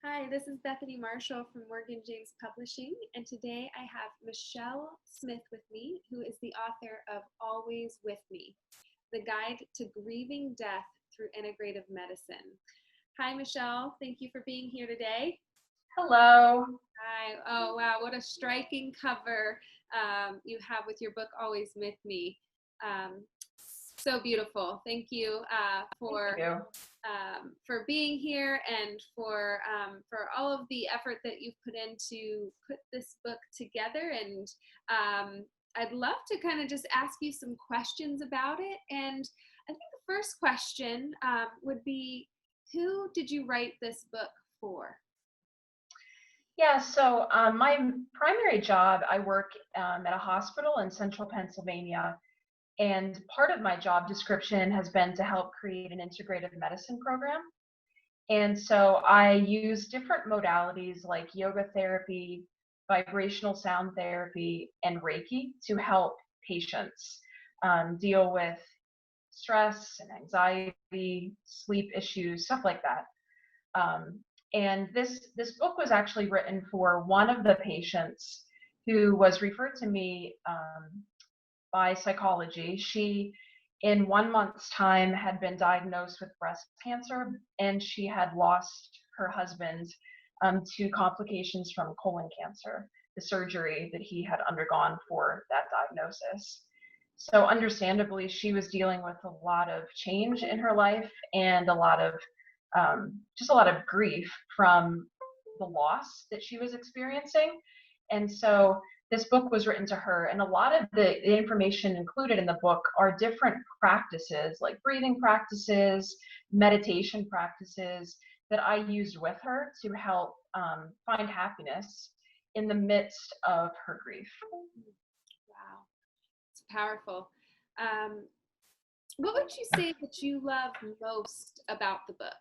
Hi, this is Bethany Marshall from Morgan James Publishing, and today I have Michelle Smith with me, who is the author of Always With Me, The Guide to Grieving Death Through Integrative Medicine. Hi, Michelle. Thank you for being here today. Hello. Hi. Oh, wow. What a striking cover you have with your book, Always With Me. Um, so beautiful. Thank you Thank you. for being here and for all of the effort that you've put in to put this book together. And I'd love to kind of just ask you some questions about it. And I think the first question would be, who did you write this book for? Yeah, so my primary job, I work at a hospital in central Pennsylvania, and part of my job description has been to help create an integrative medicine program. And so I use different modalities like yoga therapy, vibrational sound therapy, and Reiki to help patients deal with stress and anxiety, sleep issues, stuff like that. Um, and this book was actually written for one of the patients who was referred to me by psychology. She, in 1 month's time, had been diagnosed with breast cancer, and she had lost her husband to complications from colon cancer, the surgery that he had undergone for that diagnosis. So understandably, she was dealing with a lot of change in her life and a lot of just a lot of grief from the loss that she was experiencing. And so this book was written to her, and a lot of the information included in the book are different practices, like breathing practices, meditation practices that I used with her to help find happiness in the midst of her grief. Wow, it's powerful. Um, what would you say that you love most about the book?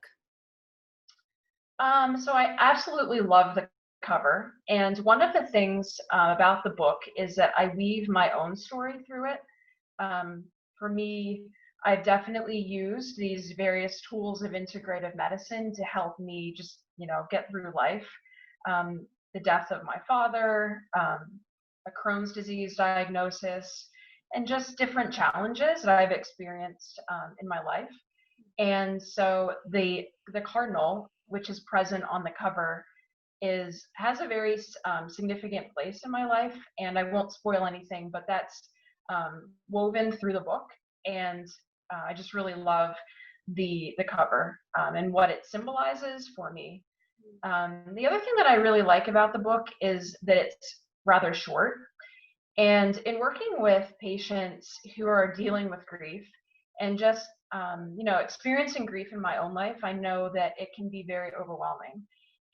So I absolutely love the cover. And one of the things about the book is that I weave my own story through it. For me, I've definitely used these various tools of integrative medicine to help me just, get through life. The death of my father, a Crohn's disease diagnosis, and just different challenges that I've experienced in my life. And so the cardinal, which is present on the cover, has a very significant place in my life, and I won't spoil anything, but that's woven through the book, and I just really love the cover and what it symbolizes for me. The other thing that I really like about the book is that it's rather short, and in working with patients who are dealing with grief and just experiencing grief in my own life, I know that it can be very overwhelming.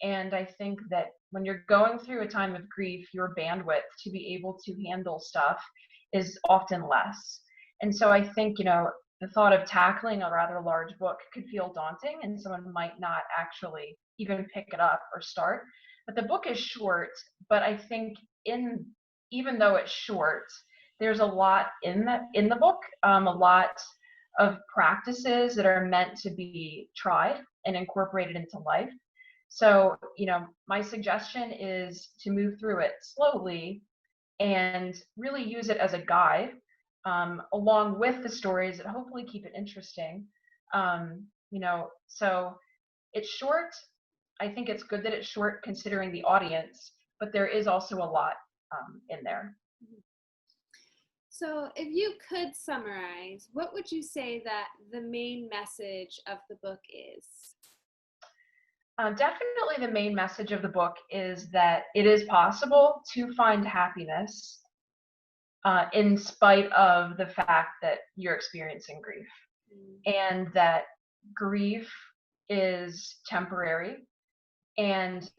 And I think that when you're going through a time of grief, your bandwidth to be able to handle stuff is often less. And so I think, the thought of tackling a rather large book could feel daunting, and someone might not actually even pick it up or start. But the book is short, but I think even though it's short, there's a lot in the book, a lot of practices that are meant to be tried and incorporated into life. So, my suggestion is to move through it slowly and really use it as a guide, along with the stories that hopefully keep it interesting. So it's short. I think it's good that it's short considering the audience, but there is also a lot in there. So, if you could summarize, what would you say that the main message of the book is? Definitely the main message of the book is that it is possible to find happiness in spite of the fact that you're experiencing grief, and that grief is temporary, and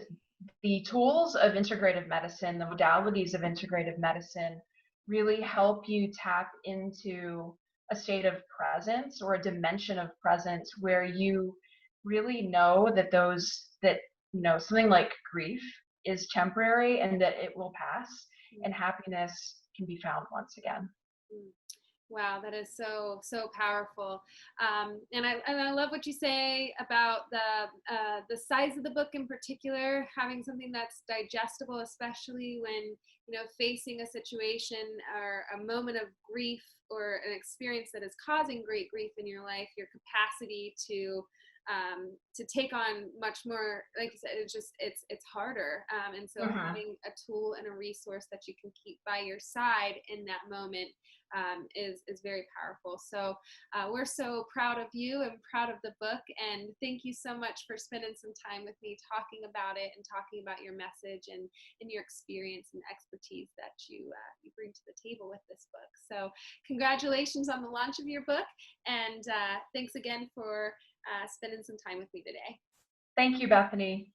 the tools of integrative medicine, the modalities of integrative medicine, really help you tap into a state of presence or a dimension of presence where you really know that something like grief is temporary and that it will pass, and happiness can be found once again. Wow, that is so powerful, and I love what you say about the size of the book in particular, having something that's digestible, especially when facing a situation or a moment of grief or an experience that is causing great grief in your life. Your capacity to take on much more, like you said, it's harder, and so Hmm. having a tool and a resource that you can keep by your side in that moment is very powerful. So we're so proud of you and proud of the book. And thank you so much for spending some time with me talking about it and talking about your message and your experience and expertise that you bring to the table with this book. So congratulations on the launch of your book. And thanks again for spending some time with me today. Thank you, Bethany.